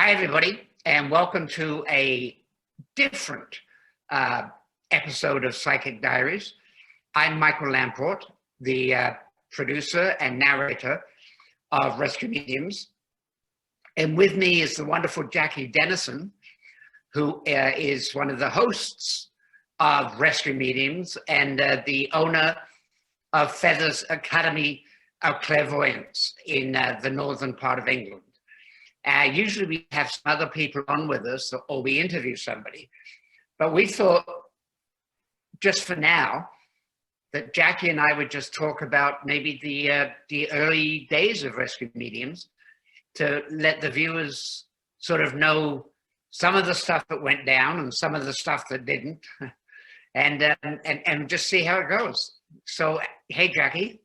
Hi, everybody, and welcome to a different episode of Psychic Diaries. I'm Michael Lamport, the producer and narrator of Rescue Mediums. And with me is the wonderful Jackie Dennison, who is one of the hosts of Rescue Mediums and the owner of Feathers Academy of Clairvoyance in the northern part of England. Usually we have some other people on with us or we interview somebody, but we thought just for now that Jackie and I would just talk about maybe the early days of Rescue Mediums to let the viewers sort of know some of the stuff that went down and some of the stuff that didn't, and just see how it goes. So, hey, Jackie.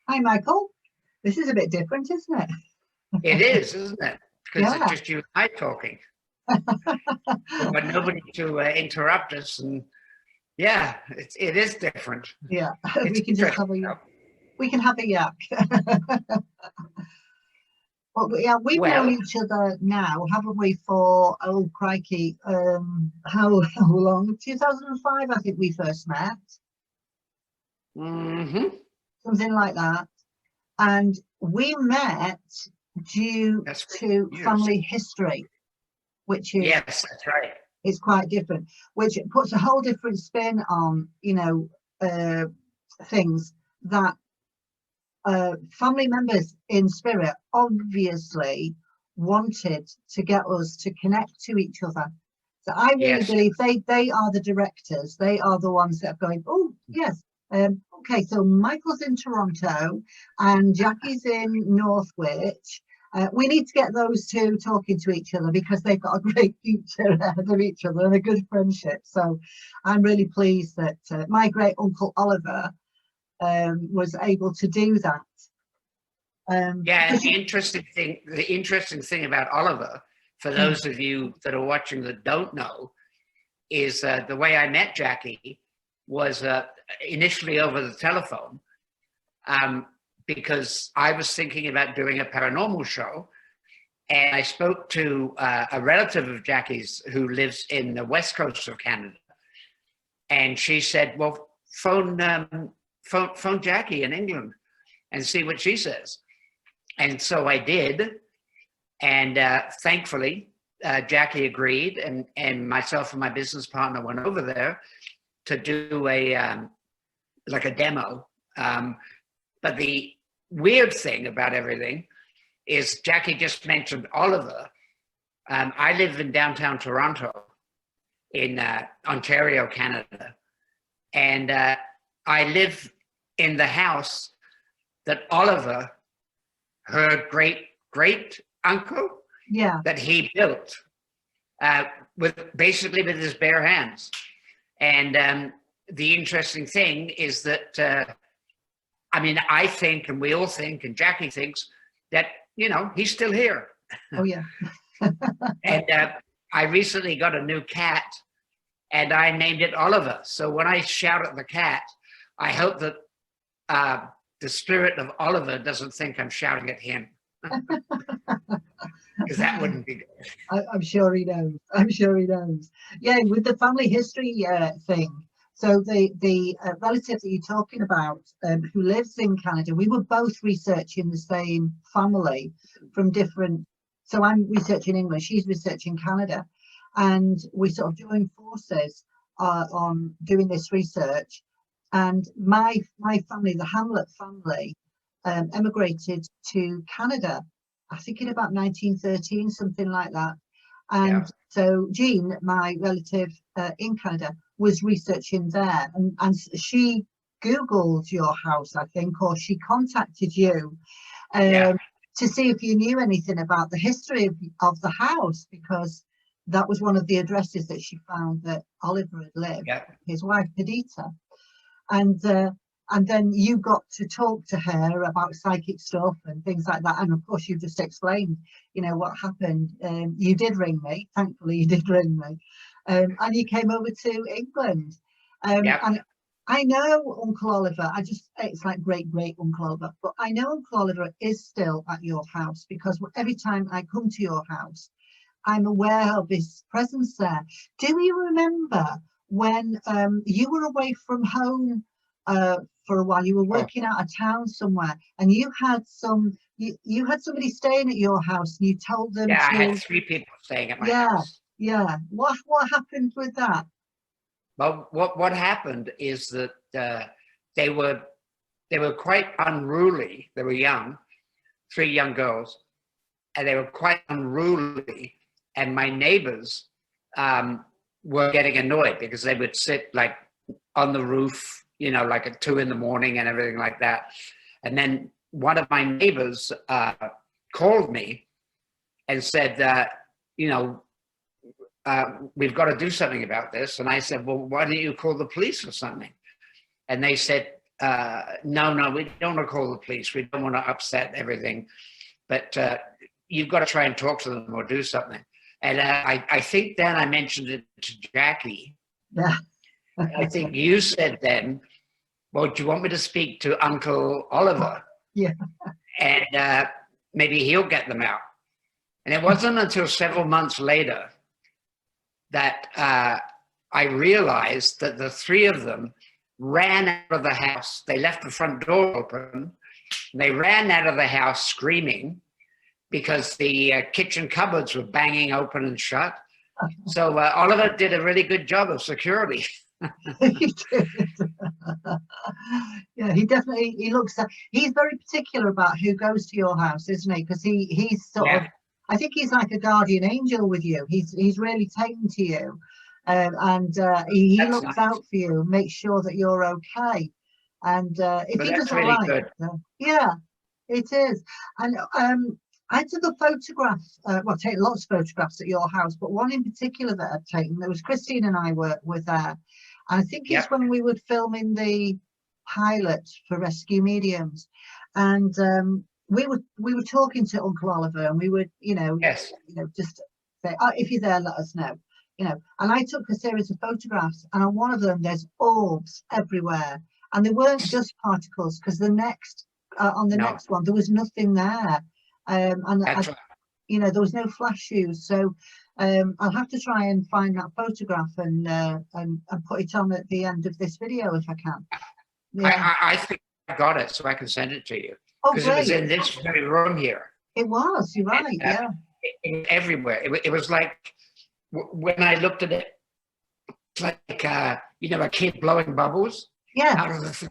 Hi, Michael. This is a bit different, isn't it? It is, isn't it? Because Yeah. it's just you and I talking. But nobody to interrupt us, and yeah, it is different. Yeah, It's we can just have a yak. But we've known each other now, haven't we? For crikey, how long? 2005, I think we first met. Mm-hmm. Something like that, and we met due to family history, which is yes, that's right. It's quite different, which puts a whole different spin on, things that family members in spirit obviously wanted to get us to connect to each other. So I really believe they are the directors. They are the ones that are going, oh, yes. Okay, so Michael's in Toronto and Jackie's in Northwich. We need to get those two talking to each other because they've got a great future ahead of each other and a good friendship. So I'm really pleased that my great uncle Oliver was able to do that. Yeah, the interesting thing about Oliver, for those of you that are watching that don't know, is the way I met Jackie was initially over the telephone, because I was thinking about doing a paranormal show, and I spoke to a relative of Jackie's who lives in the west coast of Canada, and she said, well, phone Jackie in England and see what she says. And so I did, and thankfully Jackie agreed, and myself and my business partner went over there to do a demo. But the weird thing about everything is Jackie just mentioned Oliver. I live in downtown Toronto in Ontario, Canada. And I live in the house that Oliver, her great uncle, that he built with his bare hands. And the interesting thing is that, I think, and we all think, and Jackie thinks that, he's still here. Oh, yeah. And I recently got a new cat and I named it Oliver. So when I shout at the cat, I hope that the spirit of Oliver doesn't think I'm shouting at him. Because that wouldn't be good. I'm sure he knows. Yeah, with the family history thing. So the relative that you're talking about, who lives in Canada, we were both researching the same family from different. So I'm researching English, she's researching Canada, and we sort of joined forces on doing this research. And my family, the Hamlet family, emigrated to Canada, I think in about 1913, something like that. And so Jean, my relative in Canada, was researching there, and she Googled your house, I think, or she contacted you to see if you knew anything about the history of the house, because that was one of the addresses that she found that Oliver had lived, his wife Perdita. And then you got to talk to her about psychic stuff and things like that. And of course, you just explained, what happened. You did ring me. Thankfully, you did ring me. And you came over to England. And I know Uncle Oliver. It's like great Uncle Oliver. But I know Uncle Oliver is still at your house, because every time I come to your house, I'm aware of his presence there. Do you remember when you were away from home for a while? You were working out of town somewhere, and you had you had somebody staying at your house, and you told them Yeah, to... I had 3 people staying at my house. Yeah. What happened with that? Well, what happened is that they were quite unruly. They were young, 3 young girls, and they were quite unruly. And my neighbors were getting annoyed because they would sit like on the roof, you know, like at 2 in the morning and everything like that. And then one of my neighbors called me and said, you know, we've got to do something about this. And I said, well, why don't you call the police or something? And they said, no, we don't want to call the police. We don't want to upset everything. But you've got to try and talk to them or do something. And I think then I mentioned it to Jackie. Yeah. I think you said then, well, do you want me to speak to Uncle Oliver? Yeah. And maybe he'll get them out. And it wasn't until several months later that I realized that the 3 of them ran out of the house. They left the front door open. And they ran out of the house screaming because the kitchen cupboards were banging open and shut. So Oliver did a really good job of security. He did. Yeah, he looks, he's very particular about who goes to your house, isn't he? Because he's sort of, I think he's like a guardian angel with you. He's really taken to you, and he looks nice. out for you, makes sure that you're okay. And if he does all really right, yeah, it is. And I took a photograph, well, taken lots of photographs at your house, but one in particular that I'd taken, there was Christine and I were there. I think it's when we were filming the pilot for Rescue Mediums, and we were talking to Uncle Oliver, and we would, just say, oh, if you're there, let us know, And I took a series of photographs, and on one of them, there's orbs everywhere, and they weren't just particles, because the next next one, there was nothing there, and there was no flash use. So I'll have to try and find that photograph and put it on at the end of this video if I can. Yeah. I think I got it, so I can send it to you. Oh, because it was in this very room here. It was. You're right. Yeah. Everywhere. It was like when I looked at it, it's like a kid blowing bubbles. Yeah. Out of the thing.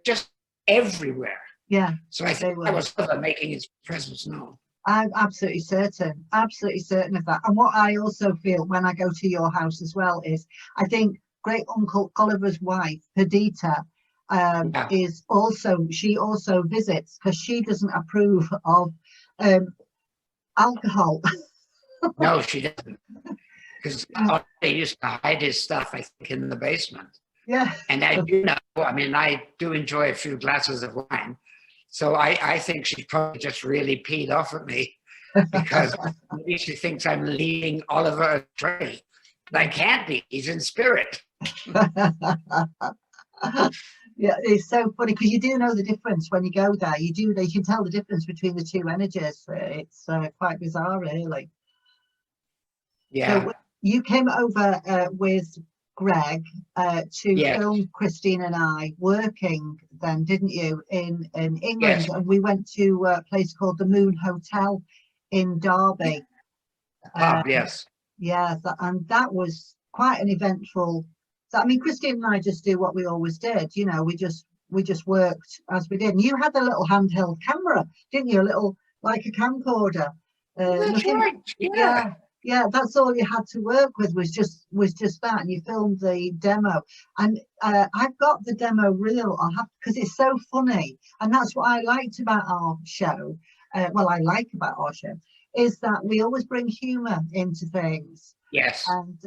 Just everywhere. Yeah. So I think that was making its presence known. I'm absolutely certain of that. And what I also feel when I go to your house as well is, I think great uncle Oliver's wife, Perdita, she also visits because she doesn't approve of alcohol. No, she doesn't. Because they used to hide his stuff, I think, in the basement. Yeah. And I do enjoy a few glasses of wine. So I think she probably just really peed off at me because maybe she thinks I'm leading Oliver astray. But I can't be. He's in spirit. Yeah, it's so funny because you do know the difference when you go there. You can tell the difference between the 2 energies. It's quite bizarre, really. Yeah. So you came over with Greg to film Christine and I working then, didn't you, in England? Yes. And we went to a place called the Moon Hotel in Derby. Yes. Yeah, and that was quite an eventful. I mean, Christine and I just do what we always did. We just worked as we did. And you had a little handheld camera, didn't you? A little, like a camcorder. That's right. Yeah. Yeah, that's all you had to work with was just that, and you filmed the demo. And I've got the demo reel. Because it's so funny, and that's what I liked about our show. I like about our show is that we always bring humour into things. Yes. And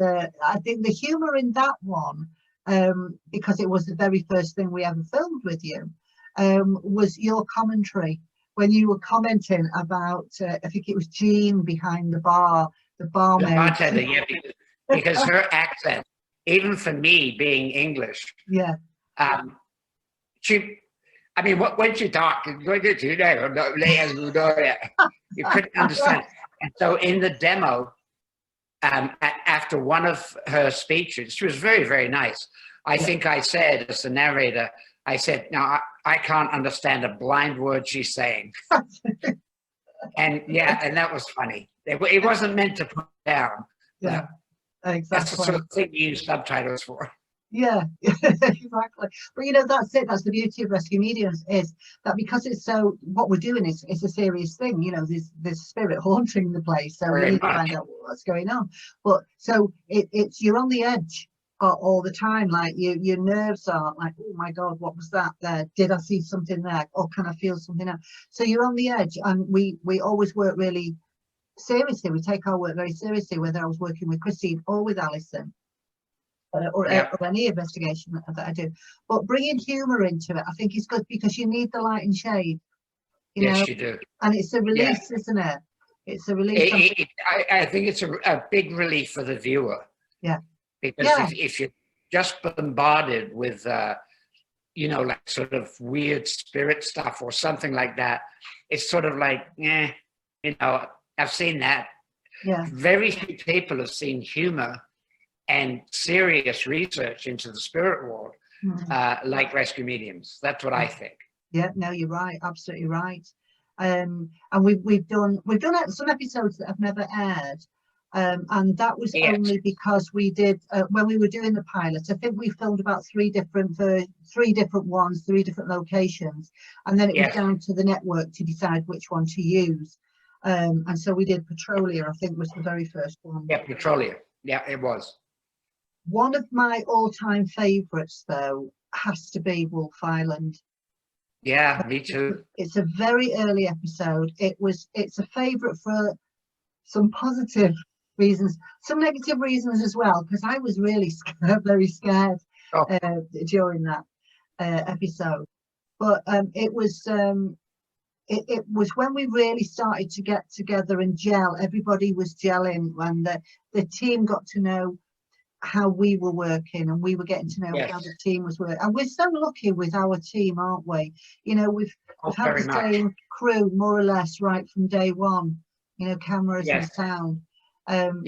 I think the humour in that one, because it was the very first thing we ever filmed with you, was your commentary when you were commenting about, I think it was Jean behind the barmaid. The bartender, because her accent, even for me being English, when she talked, you couldn't understand. And so in the demo, after one of her speeches, she was very, very nice. I think I said, as the narrator, I said, now I can't understand a blind word she's saying. And yeah, and that was funny. It wasn't meant to put down. Yeah, exactly. That's the sort of thing you use subtitles for. Yeah, exactly. But you know, that's it. That's the beauty of rescue mediums, is that because it's so, what we're doing is it's a serious thing. You know, there's spirit haunting the place, so we need to find out what's going on. But so it's you're on the edge all the time. Like your nerves are like, oh my God, what was that there? Did I see something there? Or can I feel something else? So you're on the edge, and we always work really seriously. We take our work very seriously, whether I was working with Christine or with Alison. Or any investigation that I do, but bringing humour into it, I think is good, because you need the light and shade. You know? You do. And it's a release, isn't it? It's a release. I think it's a big relief for the viewer. Yeah. Because if you're just bombarded with, you know, like sort of weird spirit stuff or something like that, it's sort of like, you know, I've seen that. Yeah. Very few people have seen humour and serious research into the spirit world, like rescue mediums. That's what I think. Yeah, no, you're right, absolutely right. And we've done some episodes that have never aired, and that was only because we did when we were doing the pilot. I think we filmed about three different ones, 3 different locations, and then it was down to the network to decide which one to use. And so we did Petrolia, I think was the very first one. Yeah, Petrolia. Yeah, it was. One of my all-time favourites, though, has to be Wolf Island. Yeah, me too. It's a very early episode. It's a favourite for some positive reasons, some negative reasons as well, because I was really scared, very scared during that episode. But it was when we really started to get together and gel. Everybody was gelling, and the team got to know how we were working, and we were getting to know how the team was working. And we're so lucky with our team, aren't we? You know, we've had the same crew more or less right from day one, you know, cameras and sound. And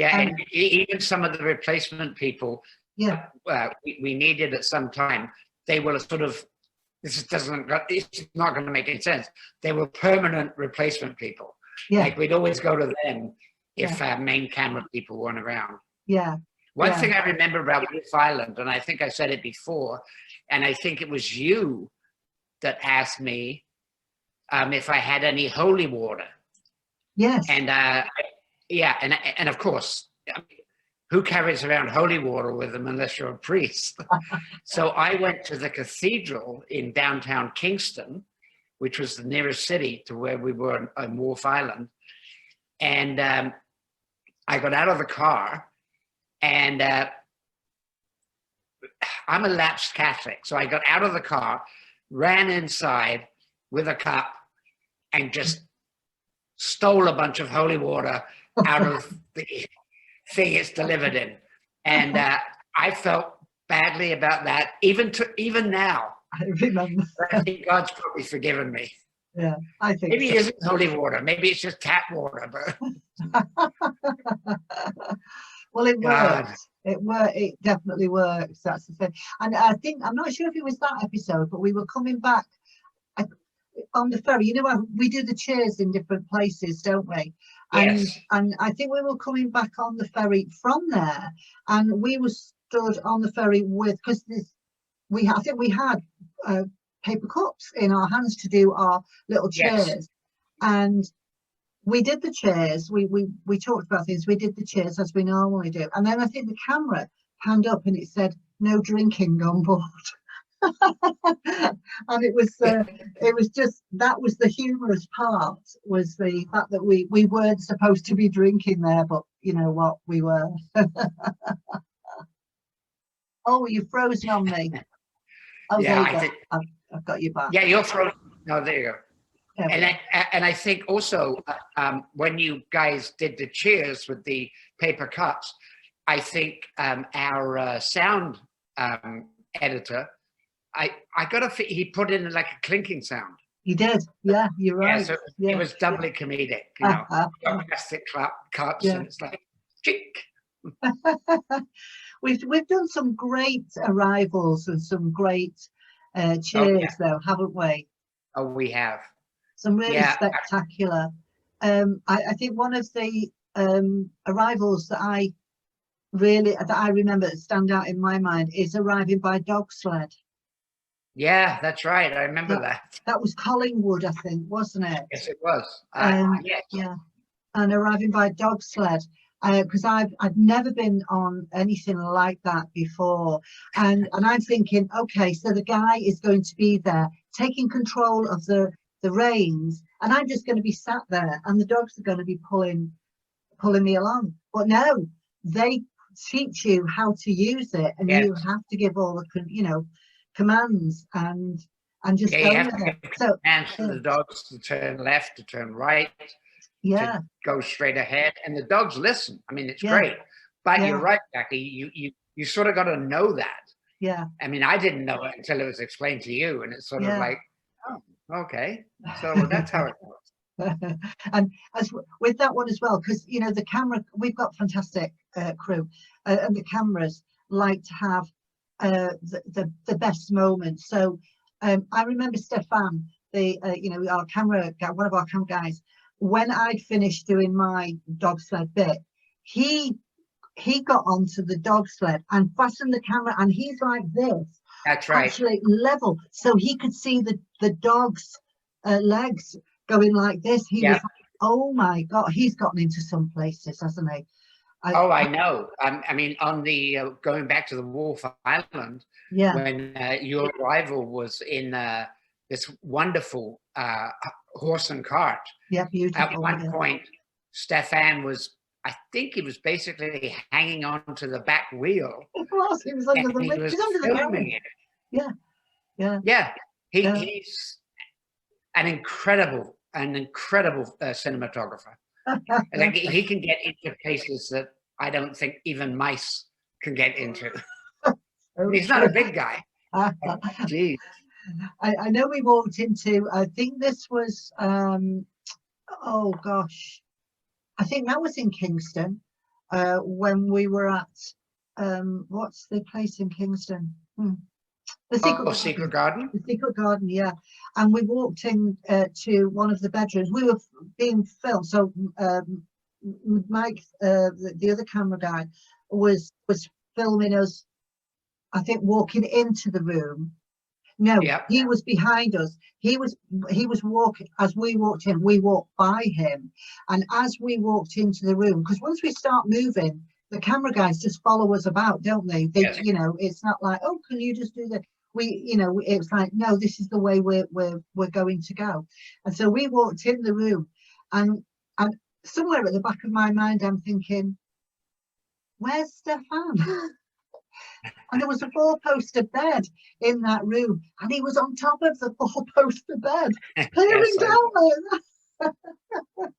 even some of the replacement people we needed at some time, they were sort of, it's not going to make any sense. They were permanent replacement people. Like we'd always go to them if main camera people weren't around. One thing I remember about Wolf Island, and I think I said it before, and I think it was you that asked me if I had any holy water. Yes. And and of course, who carries around holy water with them unless you're a priest? So I went to the cathedral in downtown Kingston, which was the nearest city to where we were on Wolf Island, and I got out of the car. And I'm a lapsed Catholic, so I got out of the car, ran inside with a cup, and just stole a bunch of holy water out of the thing it's delivered in. And I felt badly about that, even now. I remember. I think God's probably forgiven me. Yeah, I think maybe it isn't holy water. Maybe it's just tap water. But well, it works. It definitely works. That's the thing. And I think, I'm not sure if it was that episode, but we were coming back on the ferry. You know, we do the cheers in different places, don't we? And I think we were coming back on the ferry from there, and we were stood on the ferry with, because I think we had paper cups in our hands to do our little cheers, and we did the cheers. We talked about things. We did the cheers as we normally do, and then I think the camera panned up and it said no drinking on board. And it was just, that was the humorous part, was the fact that we weren't supposed to be drinking there, but you know what, we were. Oh, you've frozen on me. Oh, there you go. I've got you back. Yeah, you're frozen. No, there you go. And I think also when you guys did the cheers with the paper cups, I think our sound editor, I got he put in like a clinking sound. You did, yeah, you're Yeah, right. so Yeah. it was doubly comedic, plastic cups, Yeah. and it's like, chick. We've done some great arrivals and some great Oh, yeah. cheers, though, haven't we? Oh, we have. Some really Yeah, spectacular. I think one of the arrivals that I remember that stand out in my mind is arriving by dog sled. yeah, that's right. I remember that. That was Collingwood, I think, wasn't it? Yes, it was. Yes. Yeah, and arriving by dog sled, because I've never been on anything like that before, and I'm thinking, okay, so the guy is going to be there taking control of the reins, and I'm just going to be sat there, and the dogs are going to be pulling me along. But no, they teach you how to use it, and Yes. you have to give all the commands and just Yeah, go you have with to it. give So commands to the dogs to turn left, to turn right, yeah, to go straight ahead, and the dogs listen. I mean, it's yeah, great. But yeah, you're right, Jackie. You sort of got to know that. yeah, I mean, I didn't know it until it was explained to you, and it's sort of yeah. like, oh, okay, so that's how it works. And as with that one as well, because the camera, we've got fantastic crew, and the cameras like to have the best moments. So I remember Stefan, our camera guy, one of our camera guys, when I'd finished doing my dog sled bit, he got onto the dog sled and fastened the camera, and he's like this. That's right. Actually level, so he could see the dog's legs going like this. He was like, oh my God, he's gotten into some places, hasn't he? I know. I mean, on the going back to the Wolf Island, Yeah. when your arrival was in this wonderful horse and cart. Yeah, beautiful. At one point, Stefan was, I think he was basically hanging on to the back wheel. It was. He was under He was under the filming it. Yeah. Yeah. Yeah. He's an incredible cinematographer. Like, he can get into places that I don't think even mice can get into. He's not a big guy. Geez. I know we walked into, I think this was, oh gosh, I think that was in Kingston, when we were at, what's the place in Kingston? The Secret Garden. The Secret Garden, yeah. And we walked in to one of the bedrooms. We were being filmed, so Mike, the other camera guy, was filming us, I think, walking into the room. No, he was behind us. He was walking, as we walked in, we walked by him. And as we walked into the room, because once we start moving, the camera guys just follow us about, don't they? It's not like, oh, can you just do that? It's like, no, this is the way we're going to go. And so we walked in the room, and somewhere at the back of my mind, I'm thinking, where's Stefan? And there was a 4-poster bed in that room, and he was on top of the 4-poster bed, peering down like that.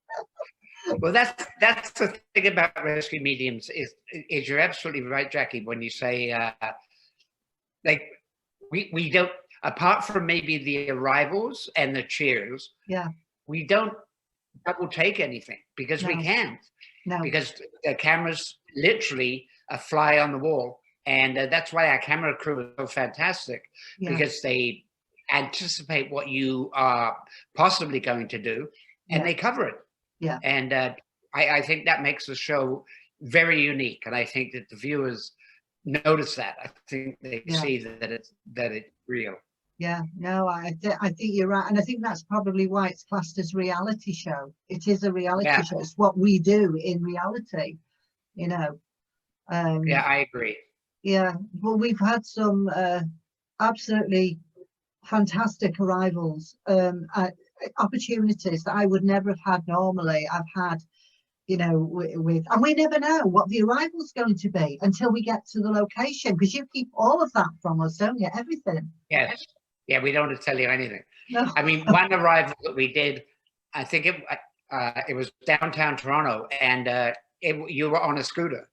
Well, that's the thing about rescue mediums is you're absolutely right, Jackie, when you say like we don't, apart from maybe the arrivals and the cheers, we don't double take anything because we can't. No. Because the cameras literally a fly on the wall. And that's why our camera crew is so fantastic, because they anticipate what you are possibly going to do, and they cover it. Yeah. And I think that makes the show very unique. And I think that the viewers notice that. I think they see that it's real. Yeah, no, I think you're right. And I think that's probably why it's classed as reality show. It is a reality show. It's what we do in reality, Yeah, I agree. Yeah, well, we've had some absolutely fantastic arrivals, opportunities that I would never have had normally. I've had, and we never know what the arrival is going to be until we get to the location, because you keep all of that from us, don't you? Everything. Yes. Yeah, we don't tell you anything. No. I mean, one arrival that we did, I think it was downtown Toronto, and you were on a scooter.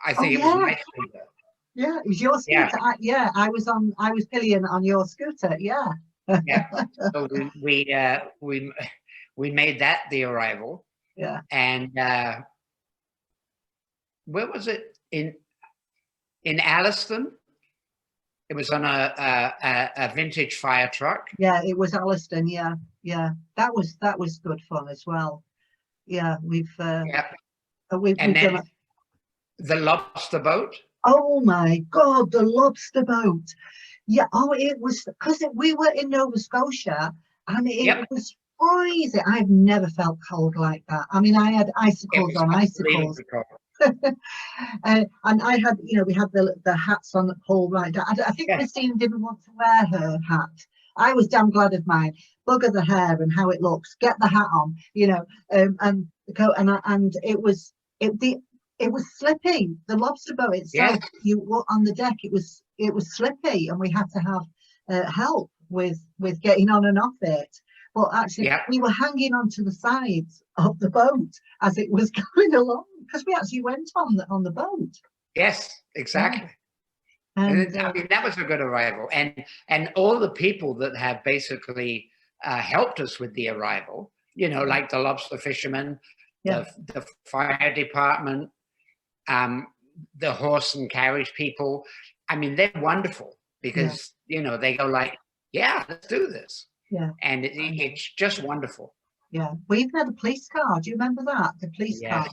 I think it was my scooter. Yeah, it was your scooter. I was pillion on your scooter. Yeah. Yeah. So we made that the arrival. Yeah. And where was it? In Alliston? It was on a vintage fire truck. Yeah, it was Alliston. Yeah, yeah. That was good fun as well. Yeah, Yeah. we've And done. then the lobster boat. Oh my God, the lobster boat. Yeah. Oh, it was because we were in Nova Scotia and it Yep. was freezing. I've never felt cold like that. I mean, I had icicles on icicles. And I had, we had the hats on that pulled right down. I think Christine didn't want to wear her hat. I was damn glad of mine. Bugger the hair and how it looks. Get the hat on, and the coat. And it was slippy. The lobster boat itself. Yes. You were on the deck. It was slippy, and we had to have help with getting on and off it. But actually, we were hanging onto the sides of the boat as it was going along because we actually went on the boat. Yes, exactly. Yeah. And I mean, that was a good arrival, and all the people that have basically helped us with the arrival, like the lobster fishermen, the fire department, the horse and carriage people. I mean, they're wonderful because they go like, "Yeah, let's do this." Yeah. And it's just wonderful. Yeah. We even had a police car. Do you remember that? The police car.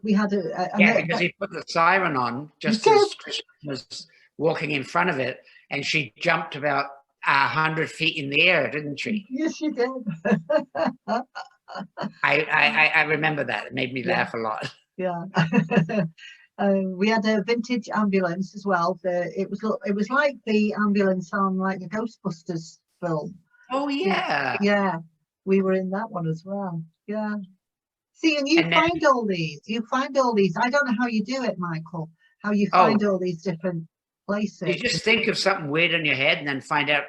We had because he put the siren on just as Christian was walking in front of it, and she jumped about 100 feet in the air, didn't she? Yes, she did. I remember that. It made me laugh a lot. Yeah. We had a vintage ambulance as well. It was like the ambulance on like the Ghostbusters film. Oh yeah. Yeah, we were in that one as well. Yeah. See, and you find all these. I don't know how you do it, Michael. How you find all these different places. You just think of something weird in your head and then find out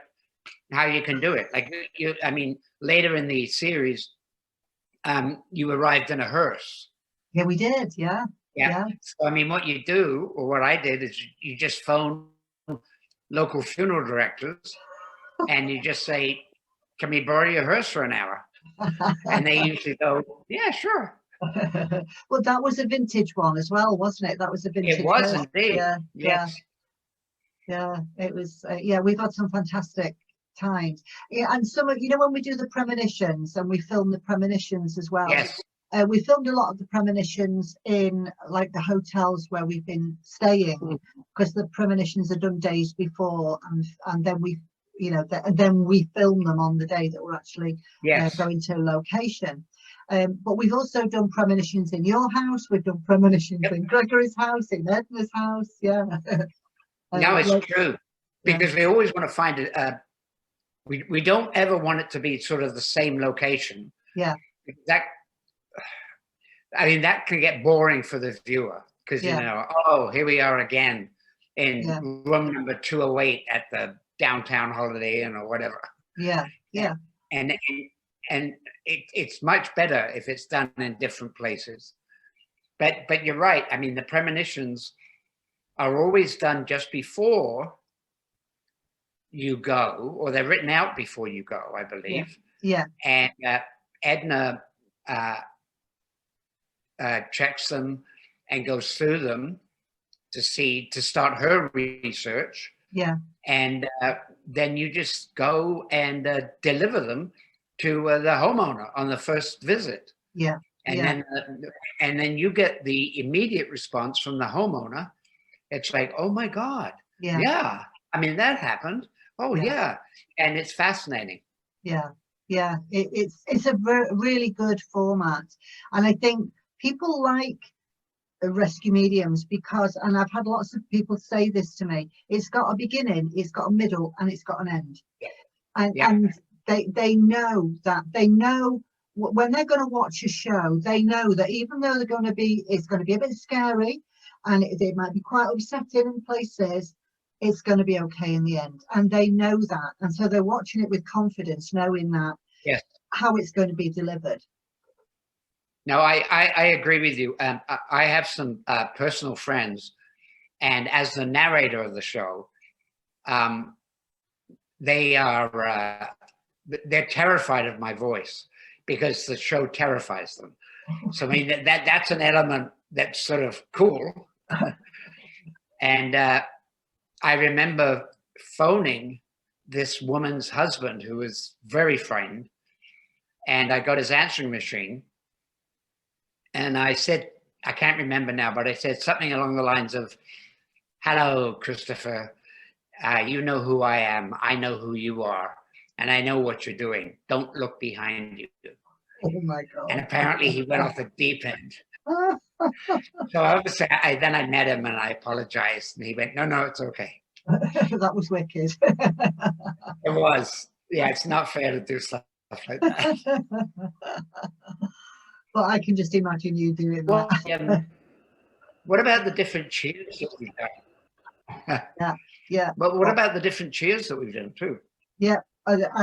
how you can do it. Like I mean, later in the series, you arrived in a hearse. Yeah, we did. Yeah. Yeah. So I mean, what you do, or what I did, is you just phone local funeral directors, and you just say, "Can we borrow your hearse for an hour?" And they usually go, "Yeah, sure." Well, that was a vintage one as well, wasn't it? That was a vintage. It was indeed. Yeah. Yes. Yeah. It was. We've had some fantastic times. Yeah, and some of when we do the premonitions and we film the premonitions as well. Yes. We filmed a lot of the premonitions in like the hotels where we've been staying because the premonitions are done days before, and then we then we film them on the day that we're actually going to a location. But we've also done premonitions in your house. We've done premonitions in Gregory's house, in Edna's house. Yeah. No, it's true, because we always want to find it. We don't ever want it to be sort of the same location. Yeah. That can get boring for the viewer because here we are again in room number 208 at the downtown Holiday Inn or whatever. Yeah. Yeah. And it's much better if it's done in different places. But you're right. I mean, the premonitions are always done just before you go, or they're written out before you go, I believe. Yeah. And Edna checks them and goes through them to start her research. Yeah. And then you just go and deliver them to the homeowner on the first visit. Yeah. And then you get the immediate response from the homeowner. It's like, oh my God. Yeah. I mean, that happened. Oh yeah. And it's fascinating. Yeah. Yeah. It's a really good format. And I think people like rescue mediums because, and I've had lots of people say this to me, it's got a beginning, it's got a middle, and it's got an end. And they know that. They know when they're going to watch a show, they know that even though it's going to be a bit scary and it might be quite upsetting in places, it's going to be okay in the end. And they know that. And so they're watching it with confidence, knowing that how it's going to be delivered. No, I agree with you. I have some personal friends, and as the narrator of the show, they are they're terrified of my voice because the show terrifies them. So I mean that's an element that's sort of cool. And I remember phoning this woman's husband who was very frightened, and I got his answering machine, and I said, I can't remember now, but I said something along the lines of, "Hello, Christopher. You know who I am. I know who you are. And I know what you're doing. Don't look behind you." Oh my God. And apparently he went off the deep end. So obviously then I met him and I apologized. And he went, no, it's okay. That was wicked. It was. Yeah, it's not fair to do stuff like that. But I can just imagine you doing Well, that. what about the different cheers that we've done? Yeah. But what about the different cheers that we've done too? Yeah,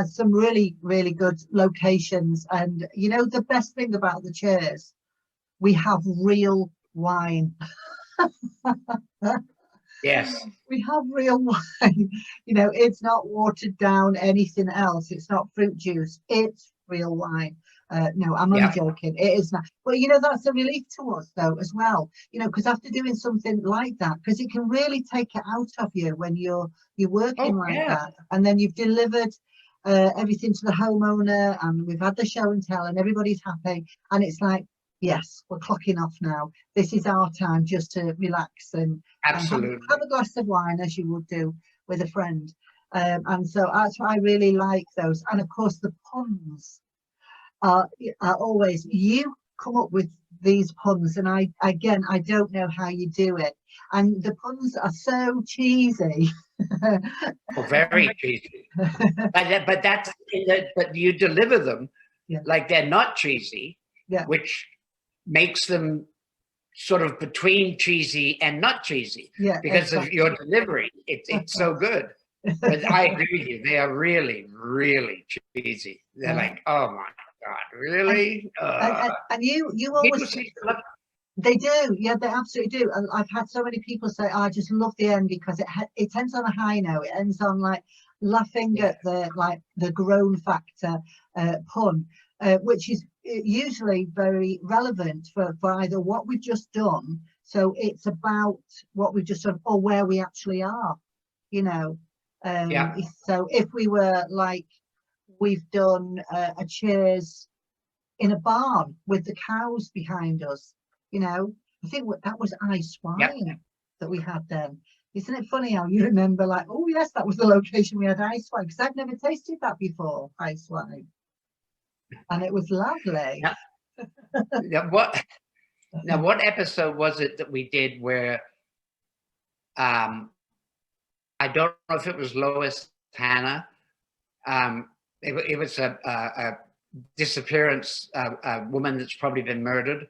some really, really good locations. And you know, the best thing about the chairs, we have real wine. Yes. We have real wine. You know, it's not watered down anything else. It's not fruit juice. It's real wine. No, I'm only joking. It is not. But you know, that's a relief to us though as well. You know, because after doing something like that, because it can really take it out of you when you're working that, and then you've delivered everything to the homeowner, and we've had the show and tell, and everybody's happy, and it's like, yes, we're clocking off now. This is our time just to relax and absolutely have a glass of wine as you would do with a friend. And so that's why I really like those. And of course, the puns are always, you come up with these puns, and I don't know how you do it. And the puns are so cheesy. Oh, very cheesy. But you deliver them like they're not cheesy, which makes them sort of between cheesy and not cheesy, because of your delivery. It's so good. But I agree with you. They are really, really cheesy. They're like, oh my God, really? And you always... They do, yeah, they absolutely do. And I've had so many people say, I just love the end because it ends on a high note. It ends on like laughing at the groan factor pun, which is usually very relevant for either what we've just done. So it's about what we've just done or where we actually are, you know. So if we were like, we've done a cheers in a barn with the cows behind us, you know, I think that was ice wine that we had then. Isn't it funny how you remember like, oh yes, that was the location we had ice wine, because I've never tasted that before, ice wine. And it was lovely. What episode was it that we did where I don't know if it was Lois Hannah. It was a disappearance, a woman that's probably been murdered.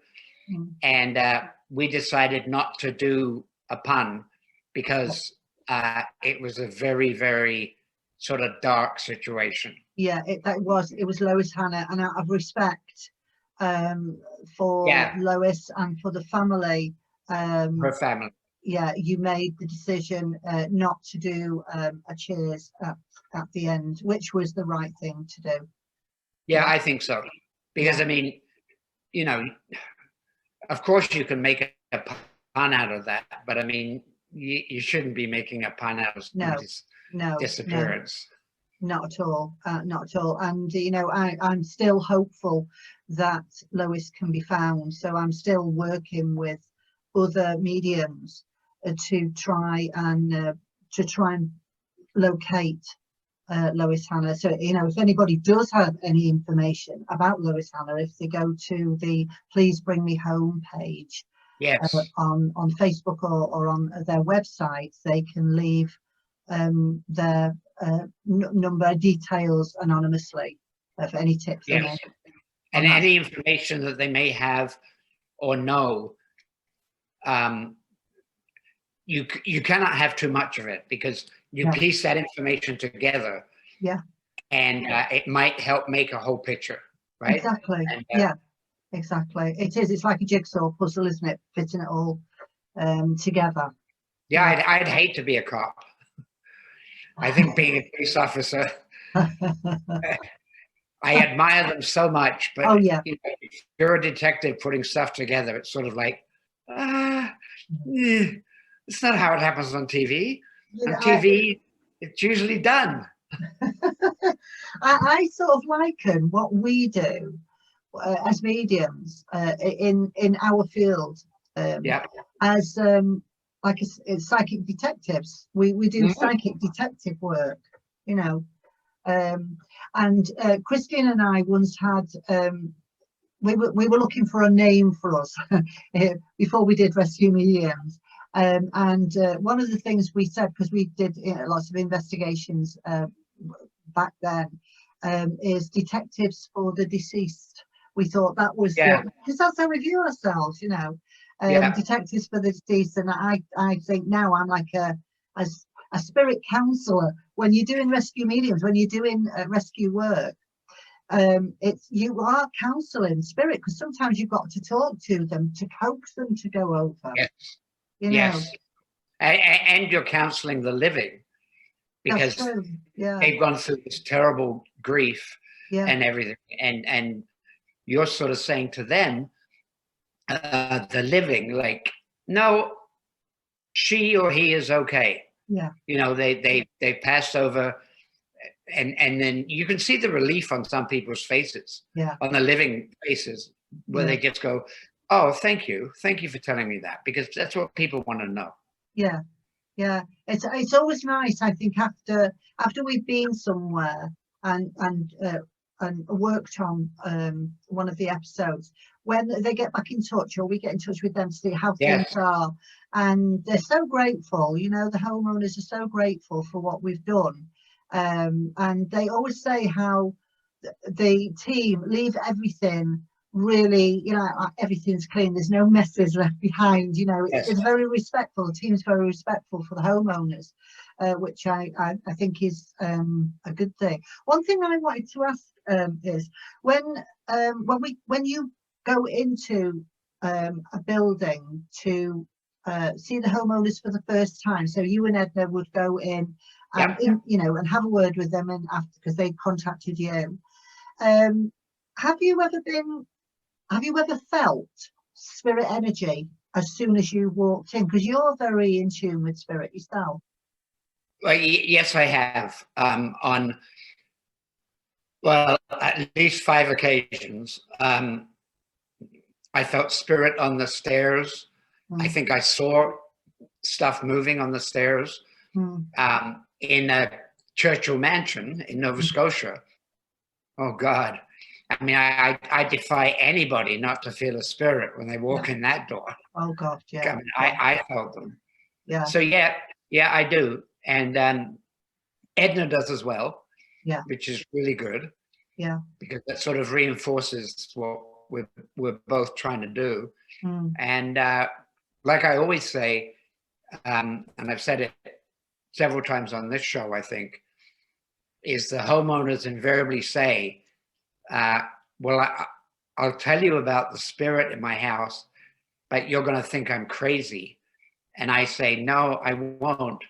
And we decided not to do a pun because it was a very, very sort of dark situation. Yeah, it was Lois Hannah, and out of respect for Lois and for the family, her family. Yeah, you made the decision not to do a cheers at the end, which was the right thing to do. Yeah, I think so. Because I mean, you know, of course you can make a pun out of that, but I mean, you shouldn't be making a pun out of somebody's disappearance. No, not at all, not at all. And you know, I'm still hopeful that Lois can be found. So I'm still working with other mediums to try and locate Lois Hannah. So you know, if anybody does have any information about Lois Hannah, if they go to the Please Bring Me Home page on Facebook or on their website, they can leave their number details anonymously for any tips. Yes. And any information that they may have or know, you cannot have too much of it, because you piece that information together, and it might help make a whole picture, right? Exactly. And, exactly. It's like a jigsaw puzzle, isn't it? Fitting it all together. Yeah, I'd hate to be a cop. I think being a police officer, I admire them so much, but Oh yeah. you know, if you're a detective putting stuff together, it's sort of like, it's not how it happens on TV. You On know, TV, it's usually done. I sort of liken what we do as mediums in our field Yeah. as like psychic detectives. We do psychic detective work, you know. And Christine and I once had we were looking for a name for us before we did Rescue Mediums. And one of the things we said, because we did lots of investigations back then, is detectives for the deceased. We thought that was, because that's how we view ourselves, you know, detectives for the deceased. And I think now I'm like a spirit counsellor. When you're doing rescue mediums, when you're doing rescue work, you are counselling spirit, because sometimes you've got to talk to them to coax them to go over. Yes. You know? Yes. And you're counseling the living, because they've gone through this terrible grief and everything. And you're sort of saying to them, the living, like, no, she or he is okay. Yeah. You know, they passed over, and then you can see the relief on some people's faces, on the living faces, where they just go, oh, thank you for telling me that, because that's what people want to know. Yeah, it's always nice, I think, after we've been somewhere and worked on one of the episodes, when they get back in touch, or we get in touch with them to see how things are, and they're so grateful. You know, the homeowners are so grateful for what we've done, and they always say how the team leave everything really, you know, everything's clean, there's no messes left behind, you know. It's very respectful. The team's very respectful for the homeowners, which I think is a good thing. One thing I wanted to ask is when you go into a building to see the homeowners for the first time, so you and Edna would go in and you know, and have a word with them, and after, because they contacted you, have you ever felt spirit energy as soon as you walked in? Because you're very in tune with spirit yourself. Well, yes, I have. On, well, at least 5 occasions. I felt spirit on the stairs. I think I saw stuff moving on the stairs. In a Churchill mansion in Nova Scotia. Oh, God. I mean, I defy anybody not to feel a spirit when they walk in that door. Oh, God, yeah. I mean, I felt them. Yeah. So, yeah, I do. And Edna does as well. Yeah. Which is really good. Yeah. Because that sort of reinforces what we're both trying to do. And like I always say, and I've said it several times on this show, I think, is the homeowners invariably say, well, I'll tell you about the spirit in my house, but you're going to think I'm crazy. And I say, no, I won't,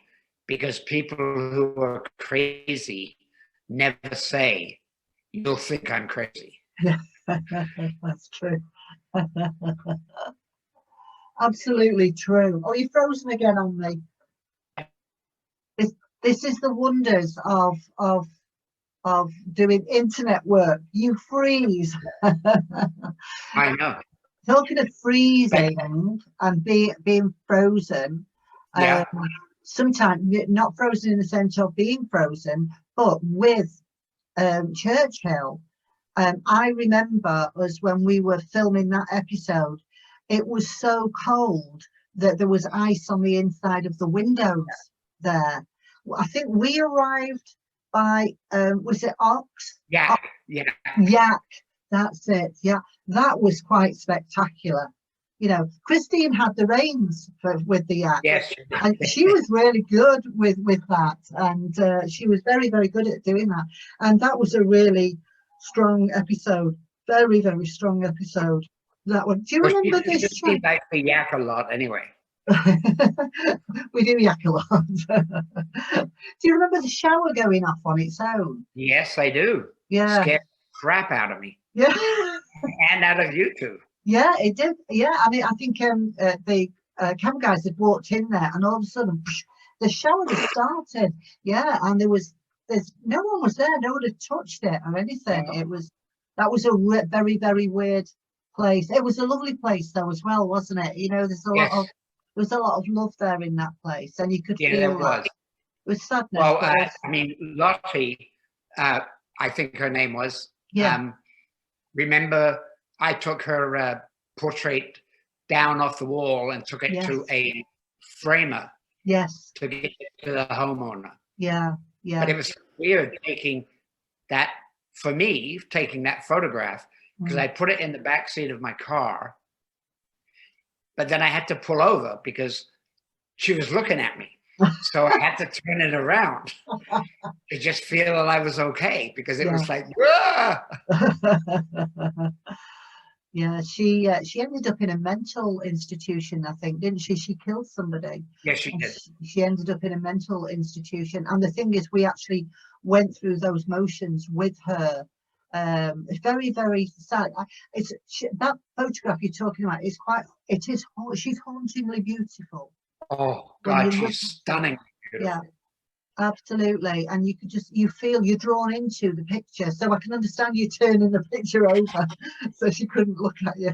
because people who are crazy never say, you'll think I'm crazy. Yeah, that's true. Absolutely true. Oh, you're frozen again on me. This is the wonders of doing internet work. You freeze. I know. Talking of freezing and being frozen, sometimes not frozen in the sense of being frozen, but with Churchill. I remember us when we were filming that episode, it was so cold that there was ice on the inside of the windows there. I think we arrived by, was it Ox? Yeah. Yak, that's it. Yeah, that was quite spectacular. You know, Christine had the reins with the yak. Yes. And she was really good with that. And she was very, very good at doing that. And that was a really strong episode. Very, very strong episode. That one. Do you remember this? She likes the yak a lot anyway. We do yak a lot. Do you remember the shower going off on its own? Yes, I do. Yeah. Scared the crap out of me. Yeah. And out of you too. Yeah, it did. Yeah, I mean, I think the camera guys had walked in there, and all of a sudden, the shower had started. Yeah, and there's no one was there. No one had touched it or anything. No. That was a very, very weird place. It was a lovely place though as well, wasn't it? You know, there was a lot of love there in that place, and you could Yeah, feel there that. was. It was sadness. Well, but I mean, Lottie, I think her name was. yeah, Remember, I took her portrait down off the wall and took it yes, to a framer yes, to get it to the homeowner. yeah, But yeah. it was weird taking that, for me, taking that photograph, because I put it in the back seat of my car. But then I had to pull over because she was looking at me. So I had to turn it around to just feel that I was okay, because it was like, "Ah!" Yeah, she ended up in a mental institution, I think, didn't she? She killed somebody. Yes, she And did. she ended up in a mental institution. And the thing is, we actually went through those motions with her. It's very, very sad. That photograph you're talking about is she's hauntingly beautiful. Oh When God, you she's look at her. stunning. Yeah, absolutely. And you feel you're drawn into the picture. So I can understand you turning the picture over so she couldn't look at you.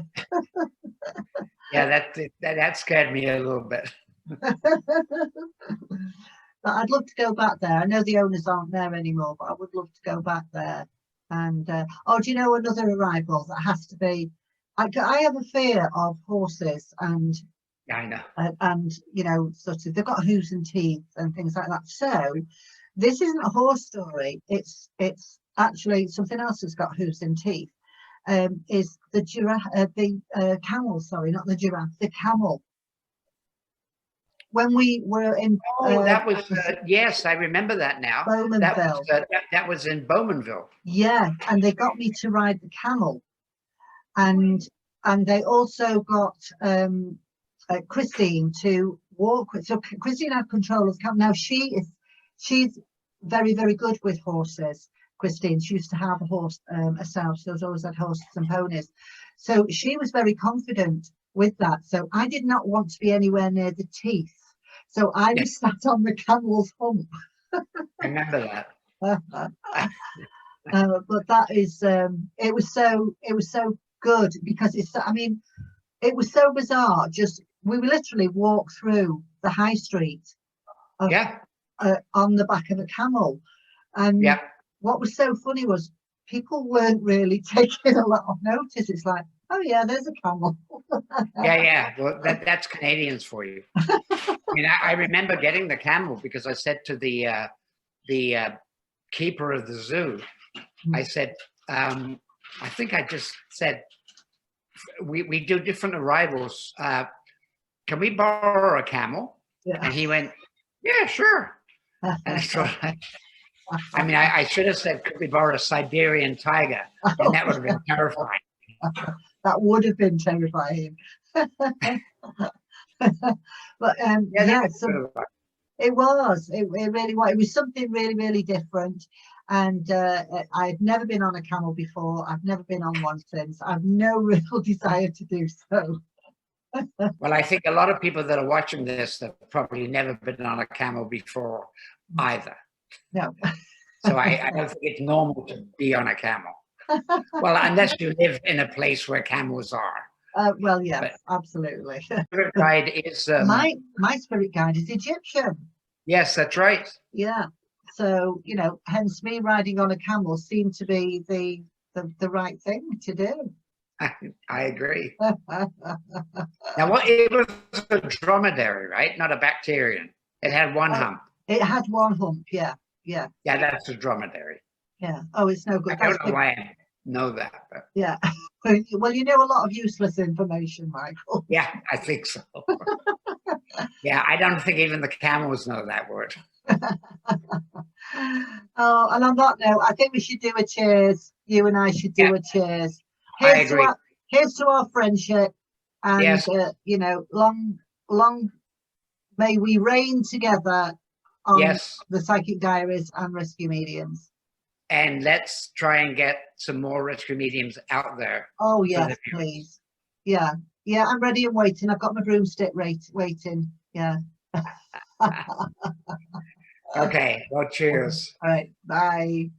Yeah, that scared me a little bit. But I'd love to go back there. I know the owners aren't there anymore, but I would love to go back there. And do you know another arrival that has to be? I have a fear of horses, and Yeah, I know. and you know, sort of, they've got hooves and teeth and things like that. So this isn't a horse story. It's actually something else that's got hooves and teeth. Is the camel? Sorry, not the giraffe. The camel. When we were in That was yes, I remember that now. Bowmanville. That was in Bowmanville. Yeah, and they got me to ride the camel, and they also got Christine to walk with. So Christine had control of the camel. Now she's very, very good with horses. Christine, she used to have a horse herself. She always had horses and ponies, so she was very confident with that. So I did not want to be anywhere near the teeth. So I was sat on the camel's hump. I remember that. But that is, it was so good because it was so bizarre. Just we literally walked through the high street on the back of a camel, and what was so funny was people weren't really taking a lot of notice. It's like, oh yeah, there's a camel. Yeah. Well, that's Canadians for you. I mean, I remember getting the camel because I said to the keeper of the zoo, I said, I think I just said, we do different arrivals. Can we borrow a camel? Yeah. And he went, yeah, sure. And so I should have said, could we borrow a Siberian tiger? And that would have been terrifying. That would have been terrifying. But so it was. It really was. It was something really, really different. And I've never been on a camel before. I've never been on one since. I've no real desire to do so. Well, I think a lot of people that are watching this have probably never been on a camel before either. No. So I don't think it's normal to be on a camel. Well, unless you live in a place where camels are. Well, yes, but absolutely. Spirit guide is my spirit guide is Egyptian. Yes, that's right. Yeah. So, you know, hence me riding on a camel seemed to be the right thing to do. I agree. Now, it was a dromedary, right? Not a bacterian. It had one hump. It had one hump, yeah. Yeah, that's a dromedary. Yeah. Oh, it's no good. I don't know why I know that. But. Yeah. Well, you know a lot of useless information, Michael. Yeah, I think so. Yeah, I don't think even the camels know that word. Oh, and on that note, I think we should do a cheers. You and I should do a cheers. I agree. Here's to our friendship, and you know, long May we reign together on Yes. the Psychic Diaries and Rescue Mediums. And let's try and get some more rescue mediums out there. Oh, yes, please. Yeah. Yeah, I'm ready and waiting. I've got my broomstick waiting. Yeah. Okay. Well, cheers. All right. Bye.